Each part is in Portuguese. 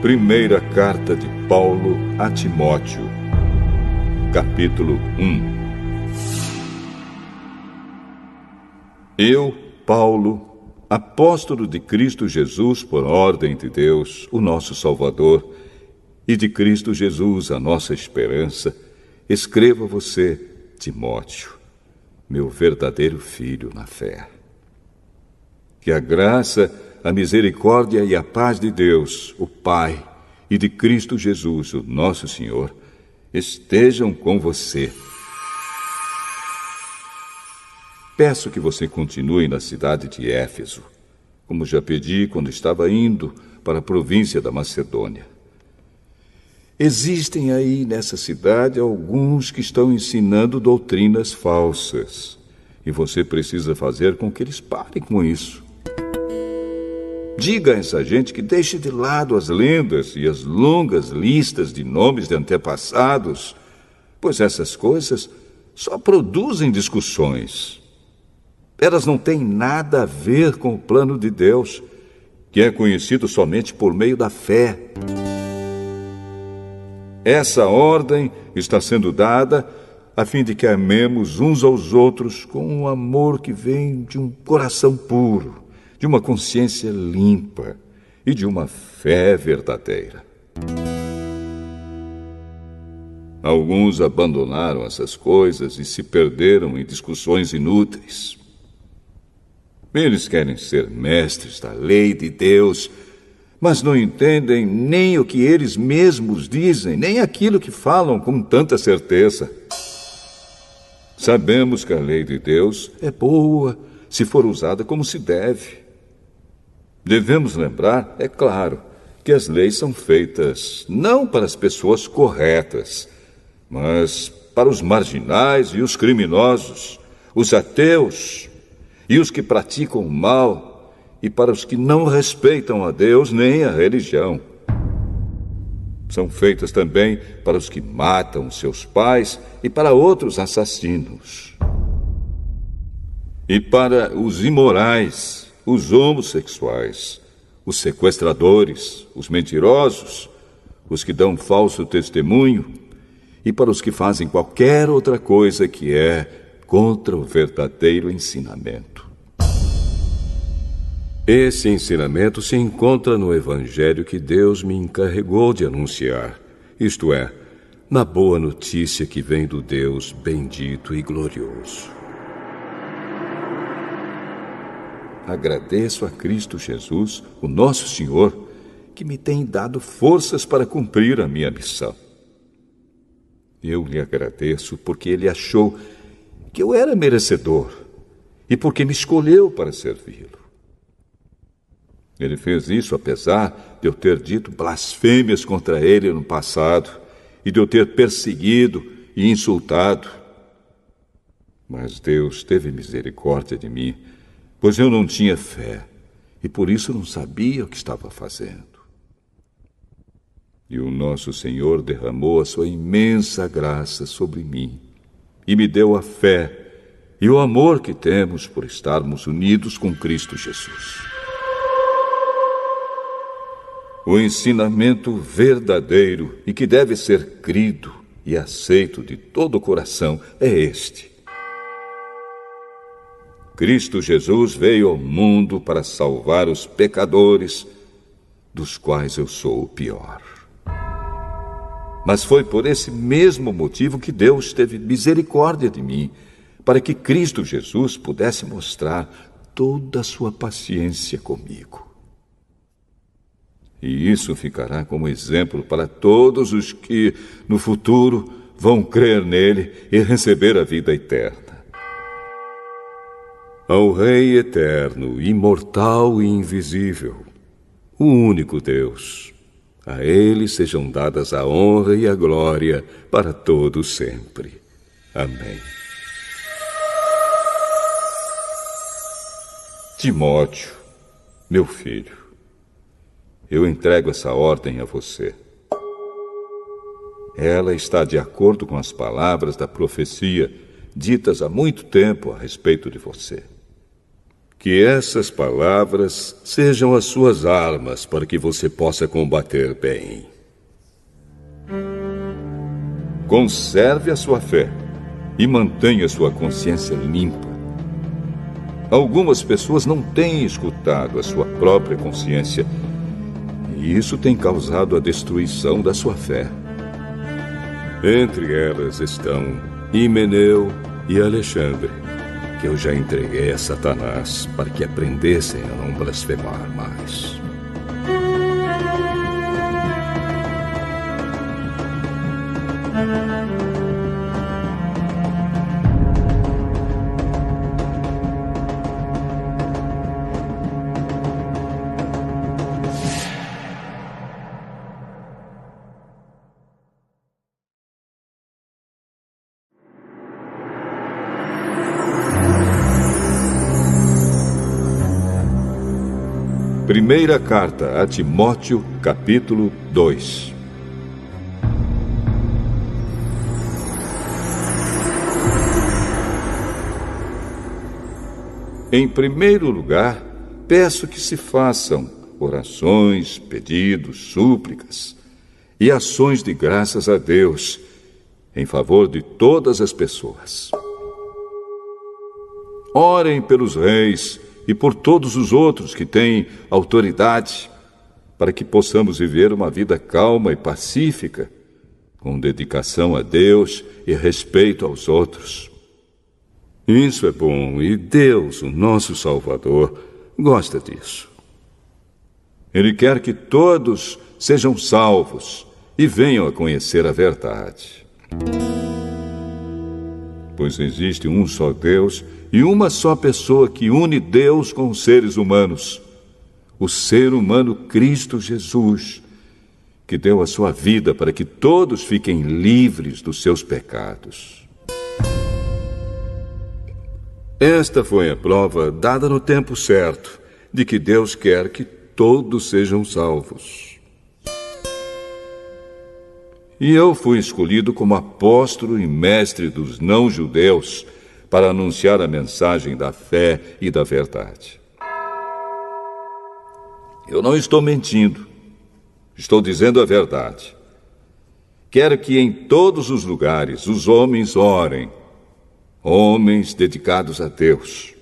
Primeira carta de Paulo a Timóteo, capítulo 1. Eu, Paulo, apóstolo de Cristo Jesus por ordem de Deus, o nosso Salvador, e de Cristo Jesus, a nossa esperança, escrevo a você, Timóteo, meu verdadeiro filho na fé. Que a graça, a misericórdia e a paz de Deus, o Pai, e de Cristo Jesus, o nosso Senhor, estejam com você. Peço que você continue na cidade de Éfeso, como já pedi quando estava indo para a província da Macedônia. Existem aí nessa cidade alguns que estão ensinando doutrinas falsas, e você precisa fazer com que eles parem com isso. Diga a essa gente que deixe de lado as lendas e as longas listas de nomes de antepassados, pois essas coisas só produzem discussões. Elas não têm nada a ver com o plano de Deus, que é conhecido somente por meio da fé. Essa ordem está sendo dada a fim de que amemos uns aos outros com um amor que vem de um coração puro, de uma consciência limpa e de uma fé verdadeira. Alguns abandonaram essas coisas e se perderam em discussões inúteis. Eles querem ser mestres da lei de Deus, mas não entendem nem o que eles mesmos dizem, nem aquilo que falam com tanta certeza. Sabemos que a lei de Deus é boa se for usada como se deve. Devemos lembrar, é claro, que as leis são feitas não para as pessoas corretas, mas para os marginais e os criminosos, os ateus e os que praticam o mal, e para os que não respeitam a Deus nem a religião. São feitas também para os que matam seus pais e para outros assassinos. E para os imorais, os homossexuais, os sequestradores, os mentirosos, os que dão falso testemunho, e para os que fazem qualquer outra coisa que é contra o verdadeiro ensinamento. Esse ensinamento se encontra no Evangelho que Deus me encarregou de anunciar, isto é, na boa notícia que vem do Deus bendito e glorioso. Agradeço a Cristo Jesus, o nosso Senhor, que me tem dado forças para cumprir a minha missão. Eu lhe agradeço porque Ele achou que eu era merecedor e porque me escolheu para servi-lo. Ele fez isso apesar de eu ter dito blasfêmias contra Ele no passado e de eu ter perseguido e insultado. Mas Deus teve misericórdia de mim, pois eu não tinha fé e por isso não sabia o que estava fazendo. E o nosso Senhor derramou a sua imensa graça sobre mim e me deu a fé e o amor que temos por estarmos unidos com Cristo Jesus. O ensinamento verdadeiro e que deve ser crido e aceito de todo o coração é este: Cristo Jesus veio ao mundo para salvar os pecadores, dos quais eu sou o pior. Mas foi por esse mesmo motivo que Deus teve misericórdia de mim, para que Cristo Jesus pudesse mostrar toda a sua paciência comigo. E isso ficará como exemplo para todos os que, no futuro, vão crer nele e receber a vida eterna. Ao Rei eterno, imortal e invisível, o único Deus, a Ele sejam dadas a honra e a glória para todo sempre. Amém. Timóteo, meu filho, eu entrego essa ordem a você. Ela está de acordo com as palavras da profecia ditas há muito tempo a respeito de você. Que essas palavras sejam as suas armas para que você possa combater bem. Conserve a sua fé e mantenha sua consciência limpa. Algumas pessoas não têm escutado a sua própria consciência e isso tem causado a destruição da sua fé. Entre elas estão Himeneu e Alexandre, que eu já entreguei a Satanás para que aprendessem a não blasfemar mais. Primeira carta a Timóteo, capítulo 2. Em primeiro lugar, peço que se façam orações, pedidos, súplicas e ações de graças a Deus em favor de todas as pessoas. Orem pelos reis e por todos os outros que têm autoridade, para que possamos viver uma vida calma e pacífica, com dedicação a Deus e respeito aos outros. Isso é bom, e Deus, o nosso Salvador, gosta disso. Ele quer que todos sejam salvos e venham a conhecer a verdade. Pois existe um só Deus e uma só pessoa que une Deus com os seres humanos, o ser humano Cristo Jesus, que deu a sua vida para que todos fiquem livres dos seus pecados. Esta foi a prova dada no tempo certo, de que Deus quer que todos sejam salvos. E eu fui escolhido como apóstolo e mestre dos não-judeus para anunciar a mensagem da fé e da verdade. Eu não estou mentindo, estou dizendo a verdade. Quero que em todos os lugares os homens orem, homens dedicados a Deus,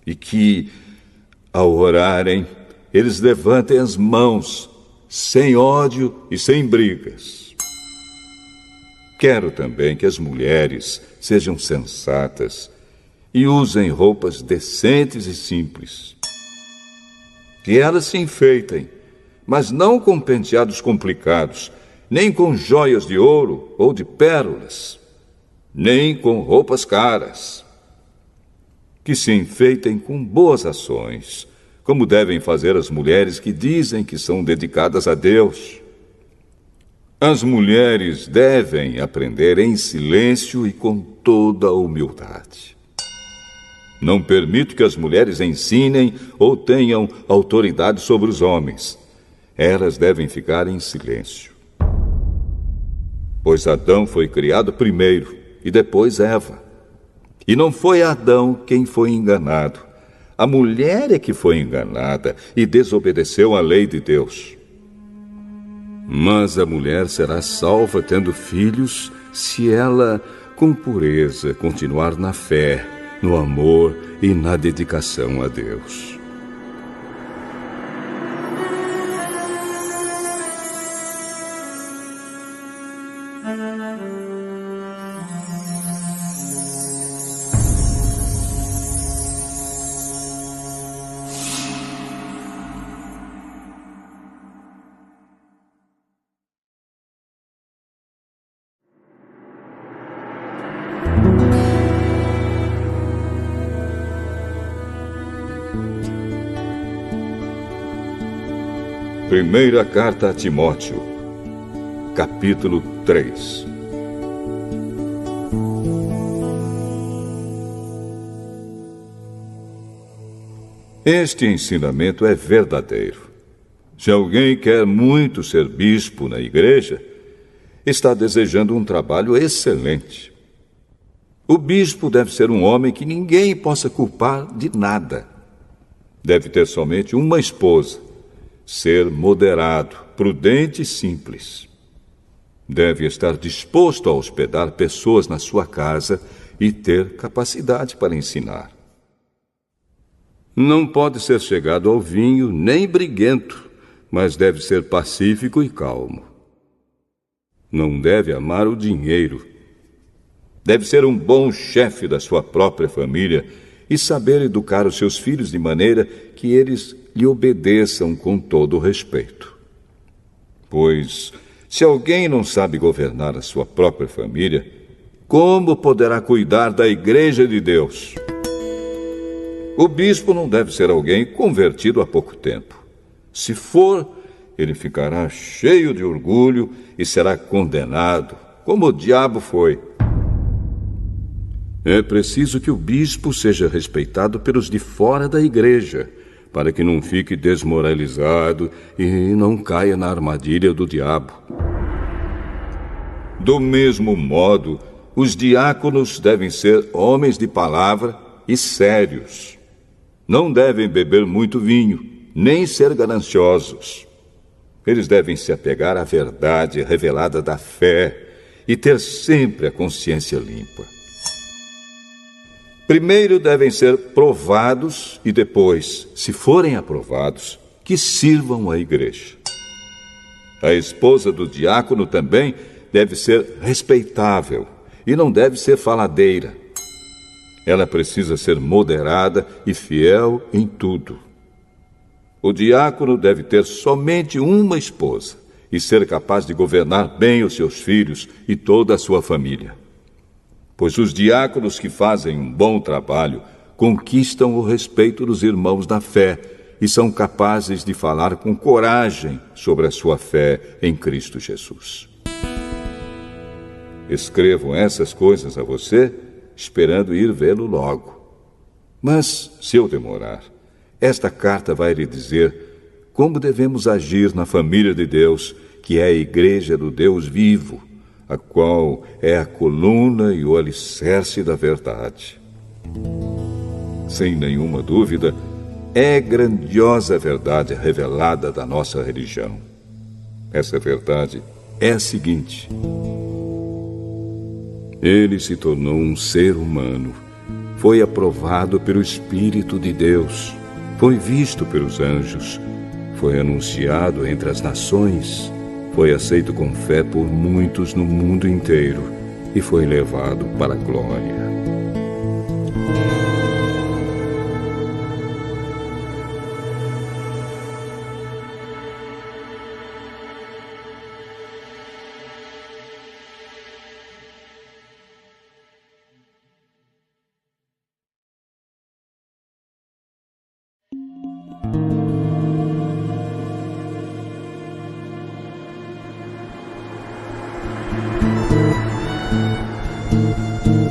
e que, ao orarem, eles levantem as mãos, sem ódio e sem brigas. Quero também que as mulheres sejam sensatas e usem roupas decentes e simples. Que elas se enfeitem, mas não com penteados complicados, nem com joias de ouro ou de pérolas, nem com roupas caras. Que se enfeitem com boas ações, como devem fazer as mulheres que dizem que são dedicadas a Deus. As mulheres devem aprender em silêncio e com toda a humildade. Não permito que as mulheres ensinem ou tenham autoridade sobre os homens. Elas devem ficar em silêncio. Pois Adão foi criado primeiro e depois Eva. E não foi Adão quem foi enganado. A mulher é que foi enganada e desobedeceu à lei de Deus. Mas a mulher será salva tendo filhos se ela, com pureza, continuar na fé, no amor e na dedicação a Deus. Primeira carta a Timóteo, capítulo 3. Este ensinamento é verdadeiro. Se alguém quer muito ser bispo na igreja, está desejando um trabalho excelente. O bispo deve ser um homem que ninguém possa culpar de nada. Deve ter somente uma esposa, ser moderado, prudente e simples. Deve estar disposto a hospedar pessoas na sua casa e ter capacidade para ensinar. Não pode ser chegado ao vinho nem briguento, mas deve ser pacífico e calmo. Não deve amar o dinheiro. Deve ser um bom chefe da sua própria família e saber educar os seus filhos de maneira que eles lhe obedeçam com todo o respeito. Pois, se alguém não sabe governar a sua própria família, como poderá cuidar da Igreja de Deus? O bispo não deve ser alguém convertido há pouco tempo. Se for, ele ficará cheio de orgulho e será condenado, como o diabo foi. É preciso que o bispo seja respeitado pelos de fora da igreja, para que não fique desmoralizado e não caia na armadilha do diabo. Do mesmo modo, os diáconos devem ser homens de palavra e sérios. Não devem beber muito vinho, nem ser gananciosos. Eles devem se apegar à verdade revelada da fé e ter sempre a consciência limpa. Primeiro devem ser provados e depois, se forem aprovados, que sirvam a igreja. A esposa do diácono também deve ser respeitável e não deve ser faladeira. Ela precisa ser moderada e fiel em tudo. O diácono deve ter somente uma esposa e ser capaz de governar bem os seus filhos e toda a sua família. Pois os diáconos que fazem um bom trabalho conquistam o respeito dos irmãos da fé e são capazes de falar com coragem sobre a sua fé em Cristo Jesus. Escrevo essas coisas a você, esperando ir vê-lo logo. Mas, se eu demorar, esta carta vai lhe dizer como devemos agir na família de Deus, que é a Igreja do Deus vivo, a qual é a coluna e o alicerce da verdade. Sem nenhuma dúvida, é grandiosa a verdade revelada da nossa religião. Essa verdade é a seguinte: ele se tornou um ser humano, foi aprovado pelo Espírito de Deus, foi visto pelos anjos, foi anunciado entre as nações, foi aceito com fé por muitos no mundo inteiro e foi levado para a glória.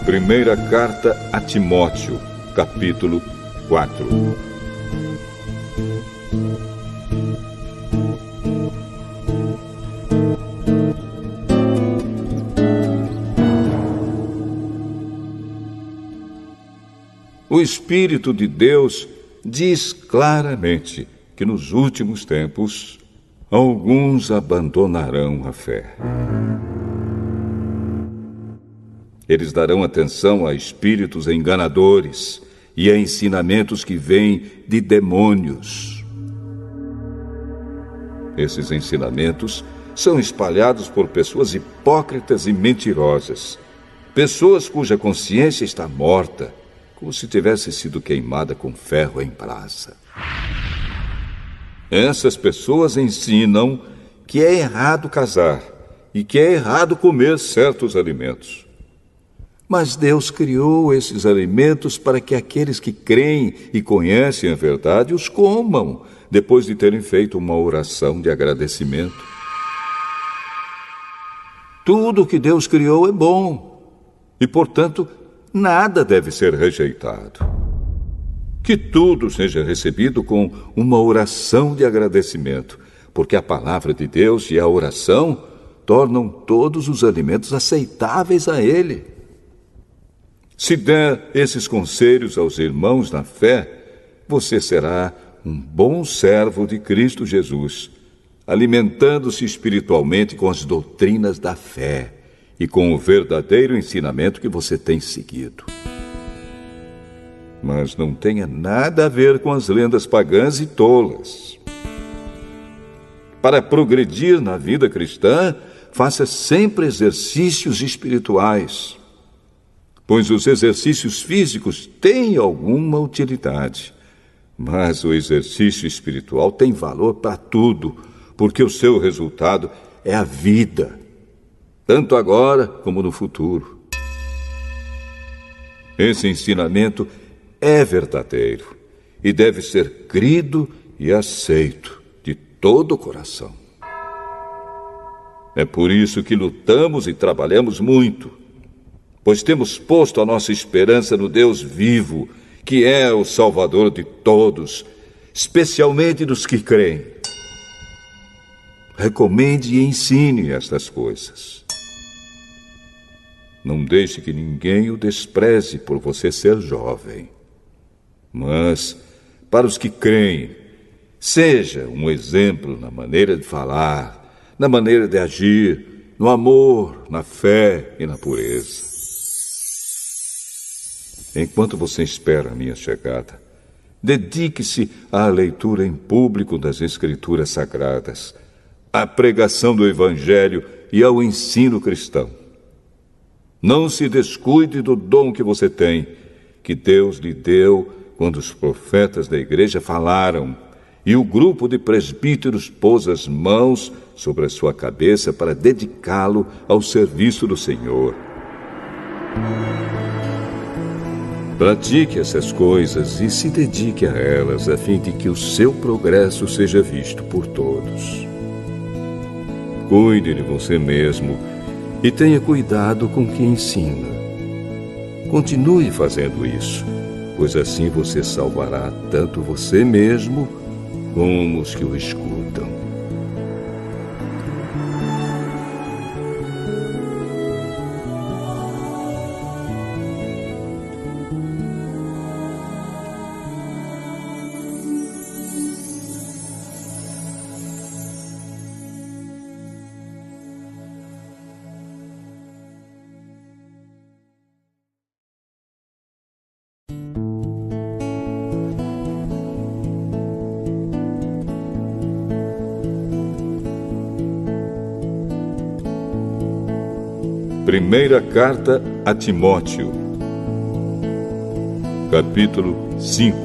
Primeira carta a Timóteo, capítulo 4. O Espírito de Deus diz claramente que nos últimos tempos alguns abandonarão a fé. Eles darão atenção a espíritos enganadores e a ensinamentos que vêm de demônios. Esses ensinamentos são espalhados por pessoas hipócritas e mentirosas, pessoas cuja consciência está morta, como se tivesse sido queimada com ferro em brasa. Essas pessoas ensinam que é errado casar e que é errado comer certos alimentos. Mas Deus criou esses alimentos para que aqueles que creem e conhecem a verdade os comam, depois de terem feito uma oração de agradecimento. Tudo que Deus criou é bom e, portanto, nada deve ser rejeitado. Que tudo seja recebido com uma oração de agradecimento, porque a palavra de Deus e a oração tornam todos os alimentos aceitáveis a Ele. Se der esses conselhos aos irmãos na fé, você será um bom servo de Cristo Jesus, alimentando-se espiritualmente com as doutrinas da fé e com o verdadeiro ensinamento que você tem seguido. Mas não tenha nada a ver com as lendas pagãs e tolas. Para progredir na vida cristã, faça sempre exercícios espirituais, pois os exercícios físicos têm alguma utilidade, mas o exercício espiritual tem valor para tudo, porque o seu resultado é a vida, tanto agora como no futuro. Esse ensinamento é verdadeiro e deve ser crido e aceito de todo o coração. É por isso que lutamos e trabalhamos muito, pois temos posto a nossa esperança no Deus vivo, que é o Salvador de todos, especialmente dos que creem. Recomende e ensine estas coisas. Não deixe que ninguém o despreze por você ser jovem. Mas, para os que creem, seja um exemplo na maneira de falar, na maneira de agir, no amor, na fé e na pureza. Enquanto você espera a minha chegada, dedique-se à leitura em público das Escrituras Sagradas, à pregação do Evangelho e ao ensino cristão. Não se descuide do dom que você tem, que Deus lhe deu quando os profetas da igreja falaram e o grupo de presbíteros pôs as mãos sobre a sua cabeça para dedicá-lo ao serviço do Senhor. Pratique essas coisas e se dedique a elas, a fim de que o seu progresso seja visto por todos. Cuide de você mesmo e tenha cuidado com o que ensina. Continue fazendo isso, pois assim você salvará tanto você mesmo como os que o escutam. Primeira carta a Timóteo, capítulo 5.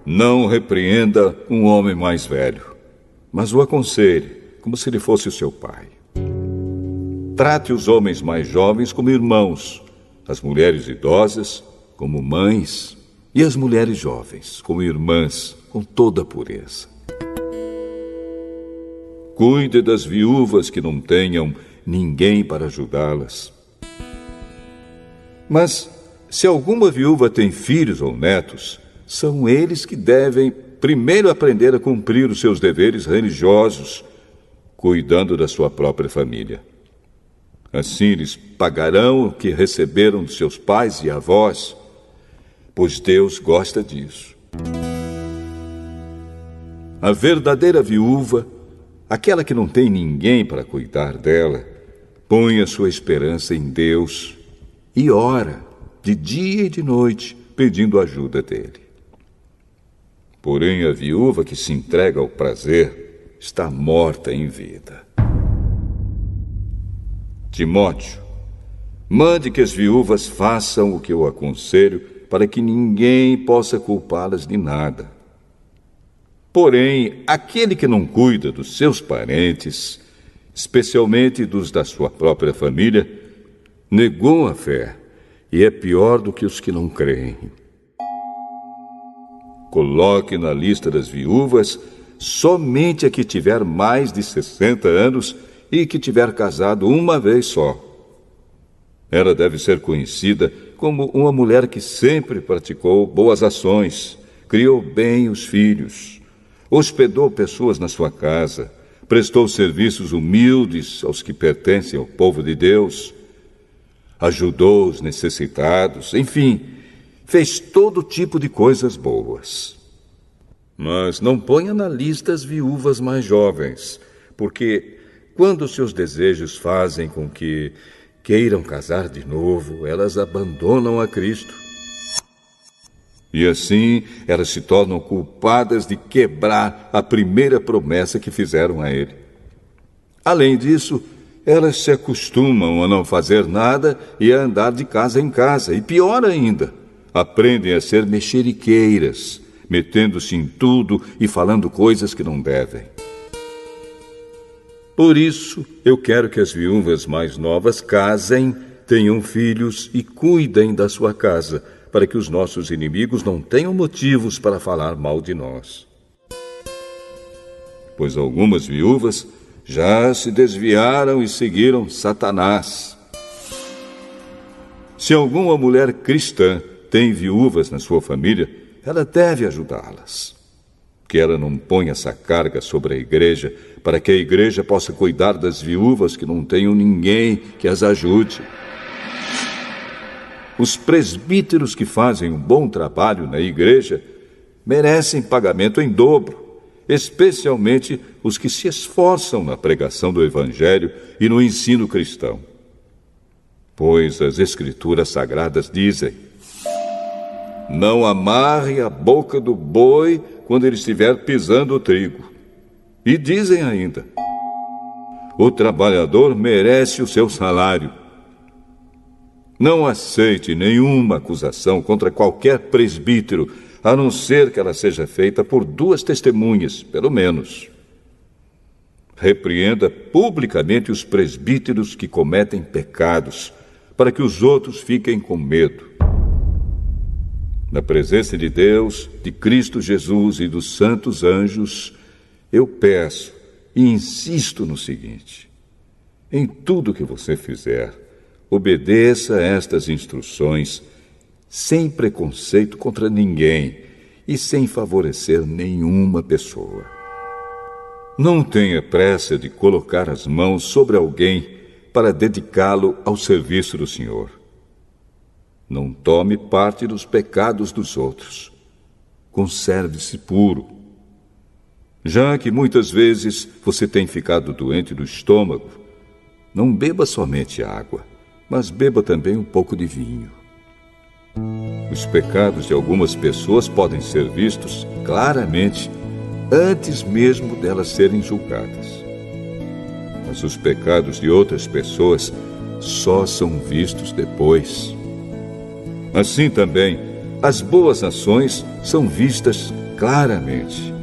Não repreenda um homem mais velho, mas o aconselhe, como se ele fosse o seu pai. Trate os homens mais jovens como irmãos, as mulheres idosas como mães e as mulheres jovens como irmãs, com toda a pureza. Cuide das viúvas que não tenham ninguém para ajudá-las. Mas, se alguma viúva tem filhos ou netos, são eles que devem primeiro aprender a cumprir os seus deveres religiosos, cuidando da sua própria família. Assim eles pagarão o que receberam de seus pais e avós, pois Deus gosta disso. A verdadeira viúva, aquela que não tem ninguém para cuidar dela, põe a sua esperança em Deus e ora de dia e de noite, pedindo ajuda dele. Porém, a viúva que se entrega ao prazer está morta em vida. Timóteo, mande que as viúvas façam o que eu aconselho, para que ninguém possa culpá-las de nada. Porém, aquele que não cuida dos seus parentes, especialmente dos da sua própria família, negou a fé e é pior do que os que não creem. Coloque na lista das viúvas somente a que tiver mais de 60 anos e que tiver casado uma vez só. Ela deve ser conhecida como uma mulher que sempre praticou boas ações, criou bem os filhos, hospedou pessoas na sua casa, prestou serviços humildes aos que pertencem ao povo de Deus, ajudou os necessitados, enfim, fez todo tipo de coisas boas. Mas não ponha na lista as viúvas mais jovens, porque quando seus desejos fazem com que queiram casar de novo, elas abandonam a Cristo. E assim, elas se tornam culpadas de quebrar a primeira promessa que fizeram a Ele. Além disso, elas se acostumam a não fazer nada e a andar de casa em casa. E pior ainda, aprendem a ser mexeriqueiras, metendo-se em tudo e falando coisas que não devem. Por isso, eu quero que as viúvas mais novas casem, tenham filhos e cuidem da sua casa, para que os nossos inimigos não tenham motivos para falar mal de nós. Pois algumas viúvas já se desviaram e seguiram Satanás. Se alguma mulher cristã tem viúvas na sua família, ela deve ajudá-las. Que ela não ponha essa carga sobre a igreja, para que a igreja possa cuidar das viúvas que não tenham ninguém que as ajude. Os presbíteros que fazem um bom trabalho na igreja merecem pagamento em dobro, especialmente os que se esforçam na pregação do Evangelho e no ensino cristão. Pois as Escrituras Sagradas dizem: não amarre a boca do boi quando ele estiver pisando o trigo. E dizem ainda: o trabalhador merece o seu salário. Não aceite nenhuma acusação contra qualquer presbítero, a não ser que ela seja feita por 2 testemunhas, pelo menos. Repreenda publicamente os presbíteros que cometem pecados, para que os outros fiquem com medo. Na presença de Deus, de Cristo Jesus e dos santos anjos, eu peço e insisto no seguinte: em tudo que você fizer, obedeça a estas instruções, sem preconceito contra ninguém e sem favorecer nenhuma pessoa. Não tenha pressa de colocar as mãos sobre alguém para dedicá-lo ao serviço do Senhor. Não tome parte dos pecados dos outros. Conserve-se puro. Já que muitas vezes você tem ficado doente do estômago, não beba somente água, mas beba também um pouco de vinho. Os pecados de algumas pessoas podem ser vistos claramente antes mesmo delas serem julgadas. Mas os pecados de outras pessoas só são vistos depois. Assim também, as boas ações são vistas claramente.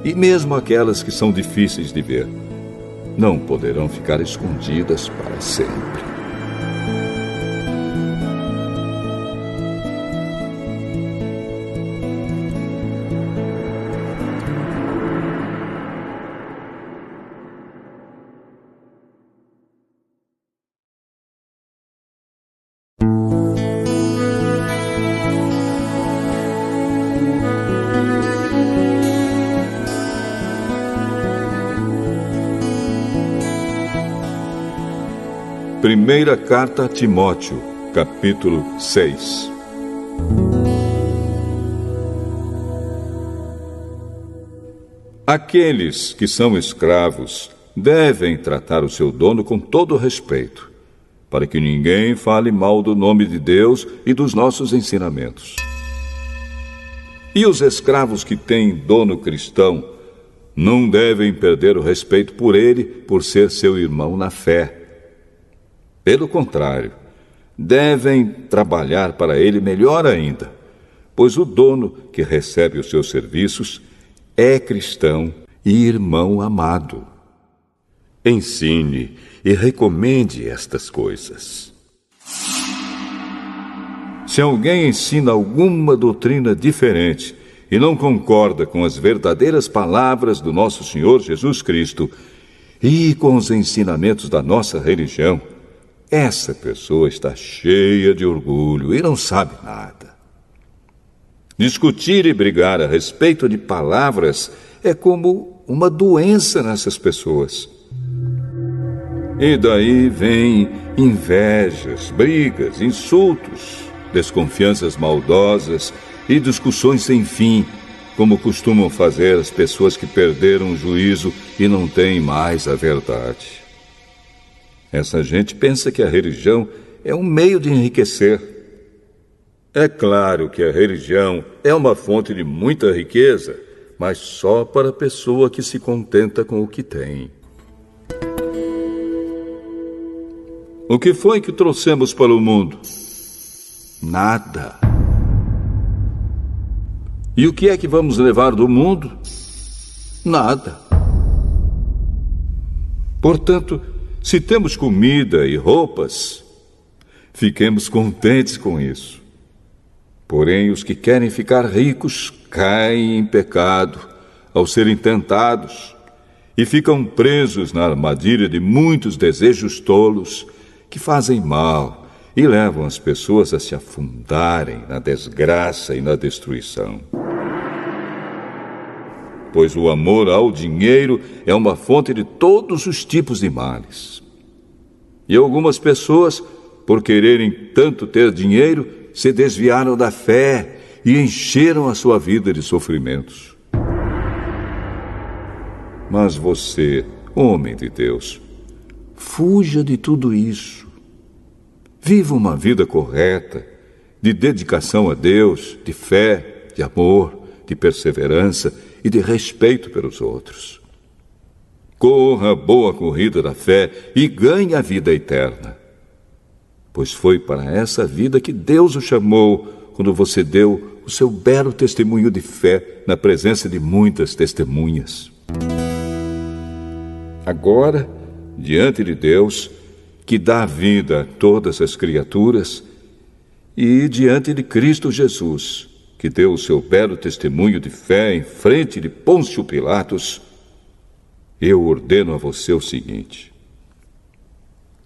E mesmo aquelas que são difíceis de ver, não poderão ficar escondidas para sempre. Primeira carta a Timóteo, capítulo 6. Aqueles que são escravos devem tratar o seu dono com todo respeito, para que ninguém fale mal do nome de Deus e dos nossos ensinamentos. E os escravos que têm dono cristão não devem perder o respeito por ele, por ser seu irmão na fé. Pelo contrário, devem trabalhar para ele melhor ainda, pois o dono que recebe os seus serviços é cristão e irmão amado. Ensine e recomende estas coisas. Se alguém ensina alguma doutrina diferente e não concorda com as verdadeiras palavras do nosso Senhor Jesus Cristo e com os ensinamentos da nossa religião, essa pessoa está cheia de orgulho e não sabe nada. Discutir e brigar a respeito de palavras é como uma doença nessas pessoas. E daí vêm invejas, brigas, insultos, desconfianças maldosas e discussões sem fim, como costumam fazer as pessoas que perderam o juízo e não têm mais a verdade. Essa gente pensa que a religião é um meio de enriquecer. É claro que a religião é uma fonte de muita riqueza, mas só para a pessoa que se contenta com o que tem. O que foi que trouxemos para o mundo? Nada. E o que é que vamos levar do mundo? Nada. Portanto, se temos comida e roupas, fiquemos contentes com isso. Porém, os que querem ficar ricos caem em pecado ao serem tentados e ficam presos na armadilha de muitos desejos tolos que fazem mal e levam as pessoas a se afundarem na desgraça e na destruição. Pois o amor ao dinheiro é uma fonte de todos os tipos de males. E algumas pessoas, por quererem tanto ter dinheiro, se desviaram da fé e encheram a sua vida de sofrimentos. Mas você, homem de Deus, fuja de tudo isso. Viva uma vida correta, de dedicação a Deus, de fé, de amor, de perseverança e de respeito pelos outros. Corra a boa corrida da fé e ganhe a vida eterna. Pois foi para essa vida que Deus o chamou quando você deu o seu belo testemunho de fé na presença de muitas testemunhas. Agora, diante de Deus, que dá vida a todas as criaturas, e diante de Cristo Jesus, que deu o seu belo testemunho de fé em frente de Pôncio Pilatos, eu ordeno a você o seguinte: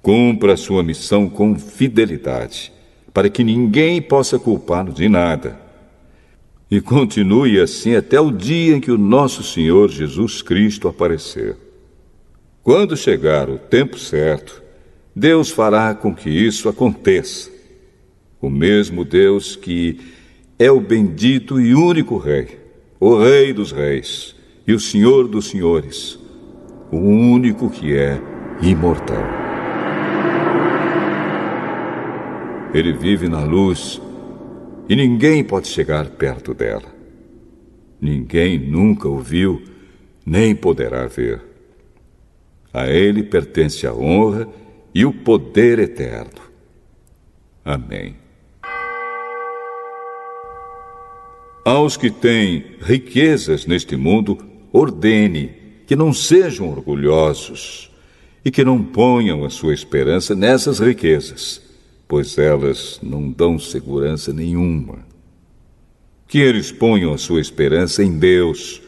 cumpra a sua missão com fidelidade, para que ninguém possa culpá-lo de nada. E continue assim até o dia em que o nosso Senhor Jesus Cristo aparecer. Quando chegar o tempo certo, Deus fará com que isso aconteça. O mesmo Deus que é o bendito e único Rei, o Rei dos Reis e o Senhor dos Senhores, o único que é imortal. Ele vive na luz e ninguém pode chegar perto dela. Ninguém nunca o viu, nem poderá ver. A ele pertence a honra e o poder eterno. Amém. Aos que têm riquezas neste mundo, ordene que não sejam orgulhosos e que não ponham a sua esperança nessas riquezas, pois elas não dão segurança nenhuma. Que eles ponham a sua esperança em Deus,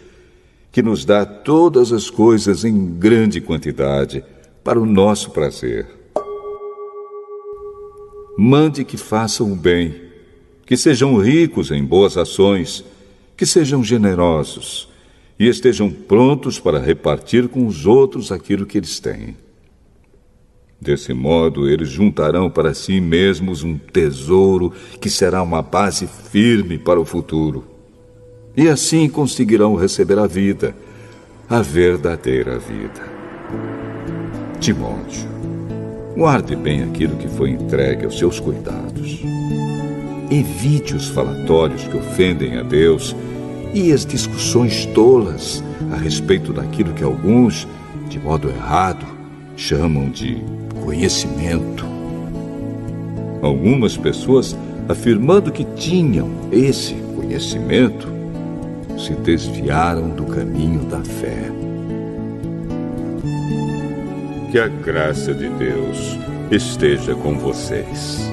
que nos dá todas as coisas em grande quantidade para o nosso prazer. Mande que façam o bem, que sejam ricos em boas ações, que sejam generosos e estejam prontos para repartir com os outros aquilo que eles têm. Desse modo, eles juntarão para si mesmos um tesouro que será uma base firme para o futuro. E assim conseguirão receber a vida, a verdadeira vida. Timóteo, guarde bem aquilo que foi entregue aos seus cuidados. Evite os falatórios que ofendem a Deus e as discussões tolas a respeito daquilo que alguns, de modo errado, chamam de conhecimento. Algumas pessoas, afirmando que tinham esse conhecimento, se desviaram do caminho da fé. Que a graça de Deus esteja com vocês.